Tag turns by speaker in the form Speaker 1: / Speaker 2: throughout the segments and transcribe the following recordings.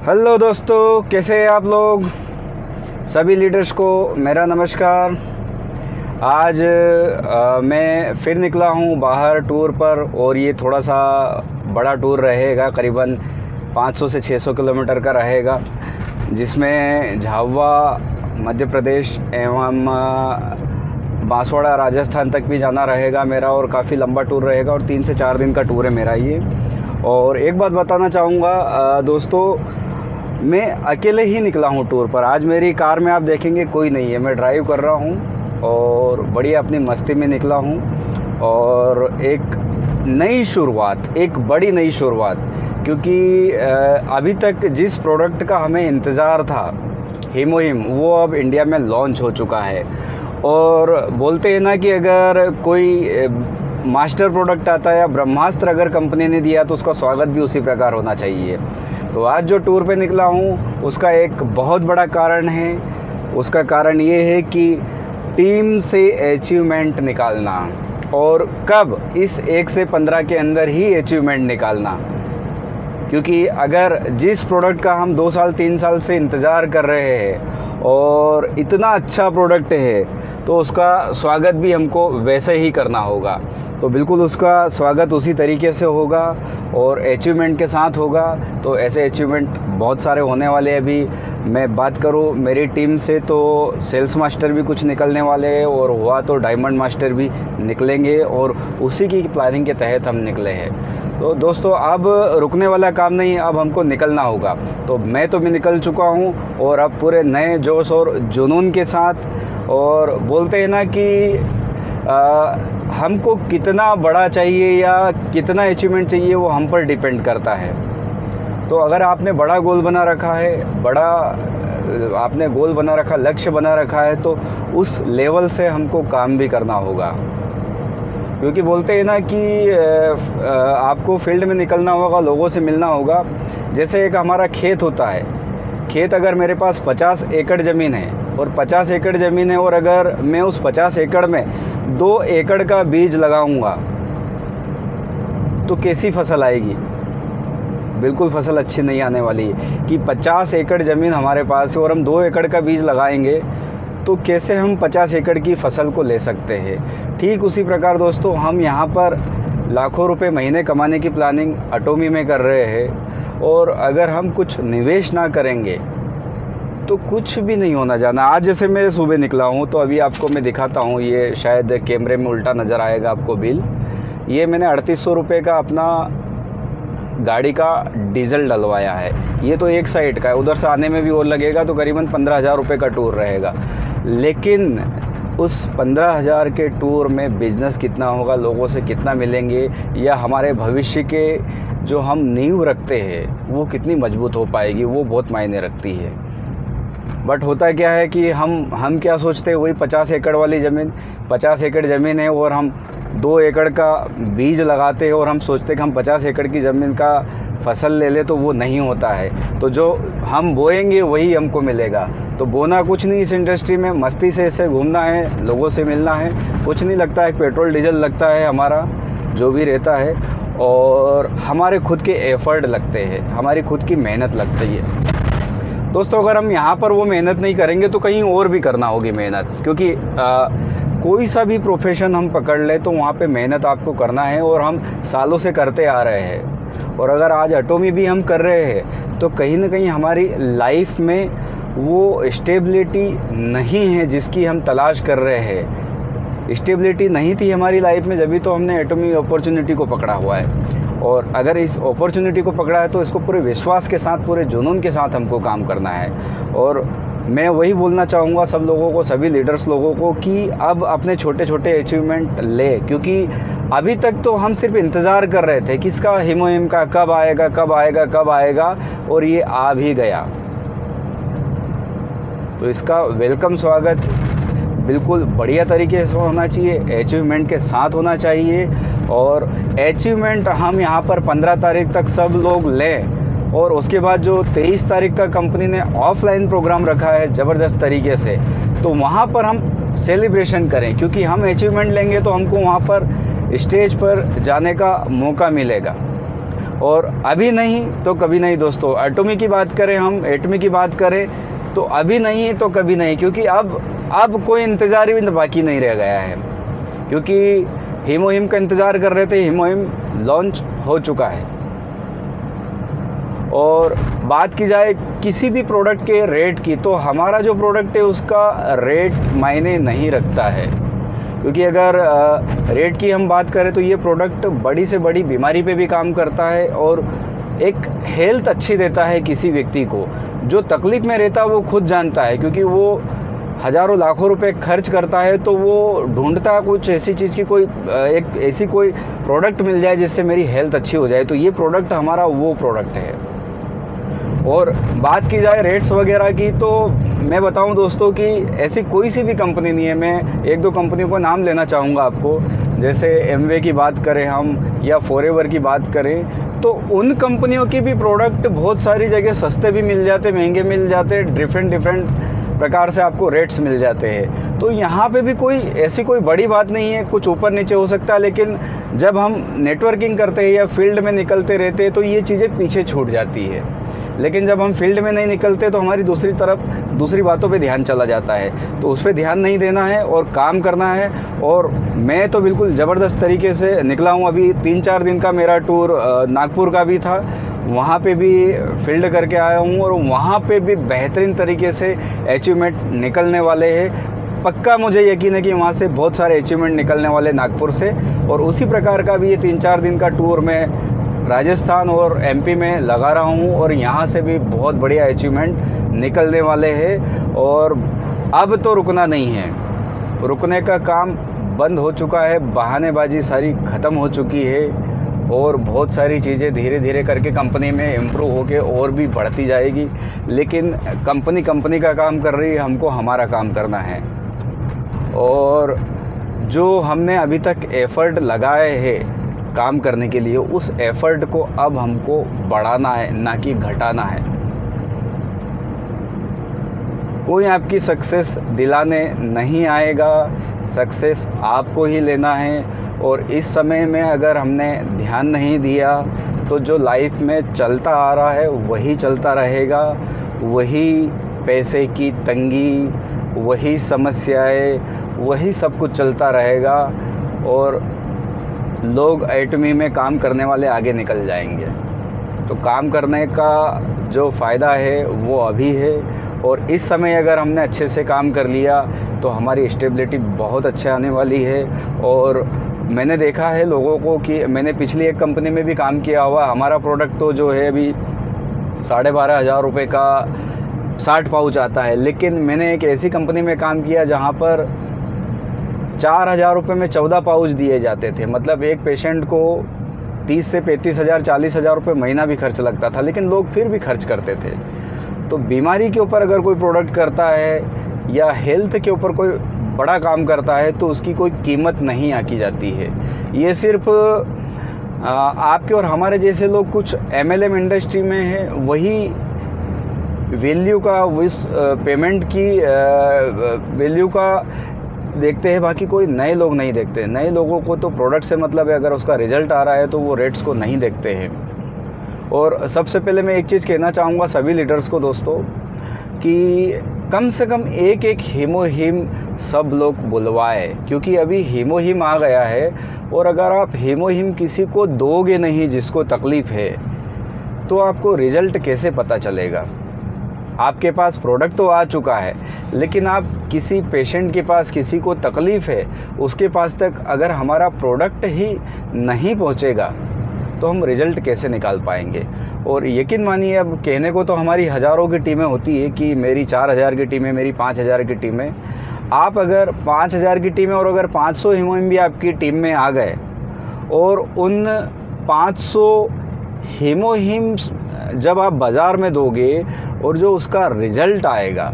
Speaker 1: Hello दोस्तों, कैसे हैं आप लोग। सभी लीडर्स को मेरा नमस्कार। आज मैं फिर निकला हूँ बाहर टूर पर, और ये थोड़ा सा बड़ा टूर रहेगा, करीबन 500 से 600 किलोमीटर का रहेगा, जिसमें झाबुआ मध्य प्रदेश एवं बांसवाड़ा राजस्थान तक भी जाना रहेगा मेरा, और काफ़ी लंबा टूर रहेगा और 3 से 4 दिन का टूर है मेरा ये। और एक बात बताना चाहूँगा दोस्तों, मैं अकेले ही निकला हूँ टूर पर। आज मेरी कार में आप देखेंगे कोई नहीं है, मैं ड्राइव कर रहा हूँ और बढ़िया अपनी मस्ती में निकला हूँ। और एक नई शुरुआत, एक बड़ी नई शुरुआत, क्योंकि अभी तक जिस प्रोडक्ट का हमें इंतज़ार था, हीमोहिम, वो अब इंडिया में लॉन्च हो चुका है। और बोलते हैं ना कि अगर कोई मास्टर प्रोडक्ट आता है या ब्रह्मास्त्र अगर कंपनी ने दिया तो उसका स्वागत भी उसी प्रकार होना चाहिए। तो आज जो टूर पे निकला हूँ उसका एक बहुत बड़ा कारण है। उसका कारण ये है कि टीम से अचीवमेंट निकालना, और कब, इस 1 से 15 के अंदर ही अचीवमेंट निकालना। क्योंकि अगर जिस प्रोडक्ट का हम 2 साल 3 साल से इंतज़ार कर रहे हैं और इतना अच्छा प्रोडक्ट है, तो उसका स्वागत भी हमको वैसे ही करना होगा। तो बिल्कुल उसका स्वागत उसी तरीके से होगा और अचीवमेंट के साथ होगा। तो ऐसे अचीवमेंट बहुत सारे होने वाले हैं। अभी मैं बात करूं मेरी टीम से, तो सेल्स मास्टर भी कुछ निकलने वाले हैं, और हुआ तो डायमंड मास्टर भी निकलेंगे, और उसी की प्लानिंग के तहत हम निकले हैं। तो दोस्तों, अब रुकने वाला काम नहीं, अब हमको निकलना होगा। तो मैं निकल चुका हूँ, और अब पूरे नए जोश और जुनून के साथ। और बोलते हैं ना कि हमको कितना बड़ा चाहिए या कितना अचीवमेंट चाहिए, वो हम पर डिपेंड करता है। तो अगर आपने बड़ा गोल बना रखा है, आपने गोल बना रखा, लक्ष्य बना रखा है, तो उस लेवल से हमको काम भी करना होगा। क्योंकि बोलते हैं ना कि आपको फील्ड में निकलना होगा, लोगों से मिलना होगा। जैसे एक हमारा खेत होता है, खेत अगर मेरे पास 50 एकड़ ज़मीन है, और 50 एकड़ ज़मीन है, और अगर मैं उस 50 एकड़ में 2 एकड़ का बीज लगाऊंगा, तो कैसी फसल आएगी? बिल्कुल फसल अच्छी नहीं आने वाली है। कि 50 एकड़ ज़मीन हमारे पास है और हम 2 एकड़ का बीज लगाएंगे, तो कैसे हम 50 एकड़ की फसल को ले सकते हैं। ठीक उसी प्रकार दोस्तों, हम यहाँ पर लाखों रुपए महीने कमाने की प्लानिंग अटोमी में कर रहे हैं, और अगर हम कुछ निवेश ना करेंगे तो कुछ भी नहीं होना जाना। आज जैसे मैं सुबह निकला हूँ, तो अभी आपको मैं दिखाता हूँ, ये शायद कैमरे में उल्टा नज़र आएगा आपको बिल। ये मैंने 3800 रुपये का अपना गाड़ी का डीजल डलवाया है। ये तो एक साइड का है, उधर से आने में भी और लगेगा, तो करीबन 15,000 रुपये का टूर रहेगा। लेकिन उस 15,000 के टूर में बिज़नेस कितना होगा, लोगों से कितना मिलेंगे, या हमारे भविष्य के जो हम नींव रखते हैं वो कितनी मजबूत हो पाएगी, वो बहुत मायने रखती है। बट होता क्या है कि हम क्या सोचते हैं, वही 50 एकड़ वाली ज़मीन, 50 एकड़ ज़मीन है और हम 2 एकड़ का बीज लगाते हैं, और हम सोचते हैं कि हम 50 एकड़ की ज़मीन का फसल ले ले, तो वो नहीं होता है। तो जो हम बोएंगे वही हमको मिलेगा। तो बोना कुछ नहीं इस इंडस्ट्री में, मस्ती से ऐसे घूमना है, लोगों से मिलना है, कुछ नहीं लगता है। पेट्रोल डीजल लगता है हमारा, जो भी रहता है, और हमारे खुद के एफर्ट लगते हैं, हमारी खुद की मेहनत लगती है। दोस्तों, अगर हम यहाँ पर वो मेहनत नहीं करेंगे तो कहीं और भी करना होगी मेहनत। क्योंकि कोई सा भी प्रोफेशन हम पकड़ ले तो वहाँ पे मेहनत आपको करना है, और हम सालों से करते आ रहे हैं। और अगर आज अटोमी भी हम कर रहे हैं, तो कहीं ना कहीं हमारी लाइफ में वो स्टेबिलिटी नहीं है जिसकी हम तलाश कर रहे हैं। स्टेबिलिटी नहीं थी हमारी लाइफ में, जब भी तो हमने एटॉमिक अपॉर्चुनिटी को पकड़ा हुआ है। और अगर इस अपॉर्चुनिटी को पकड़ा है, तो इसको पूरे विश्वास के साथ, पूरे जुनून के साथ हमको काम करना है। और मैं वही बोलना चाहूँगा सब लोगों को, सभी लीडर्स लोगों को, कि अब अपने छोटे छोटे अचीवमेंट ले। क्योंकि अभी तक तो हम सिर्फ इंतज़ार कर रहे थे किसका, हीमोहिम का, कब आएगा कब आएगा कब आएगा, और ये आ भी गया। तो इसका वेलकम स्वागत बिल्कुल बढ़िया तरीके से होना चाहिए, अचीवमेंट के साथ होना चाहिए। और अचीवमेंट हम यहाँ पर 15 तारीख तक सब लोग लें, और उसके बाद जो 23 तारीख का कंपनी ने ऑफलाइन प्रोग्राम रखा है ज़बरदस्त तरीके से, तो वहाँ पर हम सेलिब्रेशन करें। क्योंकि हम अचीवमेंट लेंगे तो हमको वहाँ पर स्टेज पर जाने का मौका मिलेगा। और अभी नहीं तो कभी नहीं दोस्तों। एटॉमी की बात करें, हम एटमी की बात करें तो अभी नहीं तो कभी नहीं, क्योंकि अब कोई इंतज़ार भी बाकी नहीं रह गया है, क्योंकि हीमोहिम का इंतज़ार कर रहे थे, हीमोहिम लॉन्च हो चुका है। और बात की जाए किसी भी प्रोडक्ट के रेट की, तो हमारा जो प्रोडक्ट है उसका रेट मायने नहीं रखता है, क्योंकि अगर रेट की हम बात करें तो ये प्रोडक्ट बड़ी से बड़ी बीमारी पे भी काम करता है और एक हेल्थ अच्छी देता है किसी व्यक्ति को। जो तकलीफ़ में रहता है वो खुद जानता है, क्योंकि वो हज़ारों लाखों रुपए खर्च करता है, तो वो ढूंढता है कुछ ऐसी चीज़ की, कोई एक ऐसी कोई प्रोडक्ट मिल जाए जिससे मेरी हेल्थ अच्छी हो जाए। तो ये प्रोडक्ट हमारा वो प्रोडक्ट है। और बात की जाए रेट्स वगैरह की, तो मैं बताऊं दोस्तों कि ऐसी कोई सी भी कंपनी नहीं है। मैं एक दो कंपनियों को नाम लेना चाहूँगा आपको, जैसे एमवे की बात करें हम या फॉरएवर की बात करें, तो उन कंपनियों की भी प्रोडक्ट बहुत सारी जगह सस्ते भी मिल जाते, महंगे मिल जाते, डिफरेंट प्रकार से आपको रेट्स मिल जाते हैं। तो यहाँ पे भी कोई ऐसी कोई बड़ी बात नहीं है, कुछ ऊपर नीचे हो सकता है, लेकिन जब हम नेटवर्किंग करते हैं या फील्ड में निकलते रहते हैं तो ये चीज़ें पीछे छूट जाती है। लेकिन जब हम फील्ड में नहीं निकलते तो हमारी दूसरी बातों पे ध्यान चला जाता है, तो उस पर ध्यान नहीं देना है और काम करना है। और मैं तो बिल्कुल ज़बरदस्त तरीके से निकला हूँ। अभी 3-4 दिन का मेरा टूर नागपुर का भी था, वहाँ पे भी फील्ड करके आया हूँ और वहाँ पे भी बेहतरीन तरीके से अचीवमेंट निकलने वाले हैं। पक्का मुझे यकीन है कि वहाँ से बहुत सारे अचीवमेंट निकलने वाले नागपुर से। और उसी प्रकार का भी ये 3-4 दिन का टूर मैं राजस्थान और एमपी में लगा रहा हूँ और यहाँ से भी बहुत बढ़िया अचीवमेंट निकलने वाले हैं। और अब तो रुकना नहीं है, रुकने का काम बंद हो चुका है, बहानेबाजी सारी ख़त्म हो चुकी है और बहुत सारी चीज़ें धीरे धीरे करके कंपनी में इम्प्रूव होके और भी बढ़ती जाएगी। लेकिन कंपनी का काम कर रही है, हमको हमारा काम करना है। और जो हमने अभी तक एफ़र्ट लगाए हैं काम करने के लिए, उस एफ़र्ट को अब हमको बढ़ाना है, ना कि घटाना है। कोई आपकी सक्सेस दिलाने नहीं आएगा, सक्सेस आपको ही लेना है। और इस समय में अगर हमने ध्यान नहीं दिया तो जो लाइफ में चलता आ रहा है वही चलता रहेगा, वही पैसे की तंगी, वही समस्याएं, वही सब कुछ चलता रहेगा और लोग एटमी में काम करने वाले आगे निकल जाएंगे। तो काम करने का जो फ़ायदा है वो अभी है और इस समय अगर हमने अच्छे से काम कर लिया तो हमारी स्टेबिलिटी बहुत अच्छे आने वाली है। और मैंने देखा है लोगों को कि मैंने पिछली एक कंपनी में भी काम किया हुआ, हमारा प्रोडक्ट तो जो है अभी 12,500 रुपये का 60 पाउच आता है, लेकिन मैंने एक ऐसी कंपनी में काम किया जहाँ पर 4,000 रुपये में 14 पाउच दिए जाते थे। मतलब एक पेशेंट को 30 से 35,000 40,000 रुपये महीना भी खर्च लगता था, लेकिन लोग फिर भी खर्च करते थे। तो बीमारी के ऊपर अगर कोई प्रोडक्ट करता है या हेल्थ के ऊपर कोई बड़ा काम करता है तो उसकी कोई कीमत नहीं आकी जाती है। ये सिर्फ आपके और हमारे जैसे लोग कुछ MLM इंडस्ट्री में है वही वैल्यू का, उस पेमेंट की वैल्यू का देखते हैं, बाकी कोई नए लोग नहीं देखते। नए लोगों को तो प्रोडक्ट से मतलब है, अगर उसका रिज़ल्ट आ रहा है तो वो रेट्स को नहीं देखते हैं। और सबसे पहले मैं एक चीज़ कहना चाहूँगा सभी लीडर्स को दोस्तों कि कम से कम एक हीमोहिम सब लोग बुलवाए, क्योंकि अभी हीमोहिम आ गया है। और अगर आप हीमोहिम किसी को दोगे नहीं जिसको तकलीफ़ है, तो आपको रिज़ल्ट कैसे पता चलेगा। आपके पास प्रोडक्ट तो आ चुका है, लेकिन आप किसी पेशेंट के पास, किसी को तकलीफ़ है, उसके पास तक अगर हमारा प्रोडक्ट ही नहीं पहुंचेगा तो हम रिज़ल्ट कैसे निकाल पाएंगे। और यकीन मानिए, अब कहने को तो हमारी हज़ारों की टीमें होती है कि मेरी 4,000 की टीम है, मेरी 5,000 की टीम है। आप अगर 5,000 की टीम है और अगर 500 हीमोहिम भी आपकी टीम में आ गए और उन 500 हीमोहिम जब आप बाज़ार में दोगे और जो उसका रिज़ल्ट आएगा,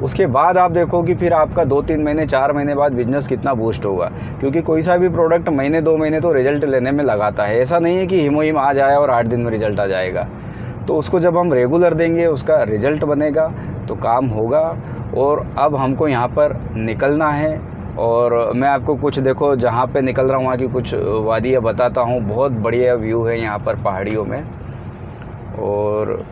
Speaker 1: उसके बाद आप देखो कि फिर आपका 2-3 महीने 4 महीने बाद बिज़नेस कितना बूस्ट होगा। क्योंकि कोई सा भी प्रोडक्ट महीने 2 महीने तो रिज़ल्ट लेने में लगाता है। ऐसा नहीं है कि हीमोहिम आ जाए और 8 दिन में रिज़ल्ट आ जाएगा। तो उसको जब हम रेगुलर देंगे, उसका रिज़ल्ट बनेगा तो काम होगा। और अब हमको यहाँ पर निकलना है और मैं आपको कुछ देखो जहाँ पे निकल रहा हूँ वहाँ की कुछ वादियाँ बताता हूँ। बहुत बढ़िया व्यू है यहाँ पर पहाड़ियों में। और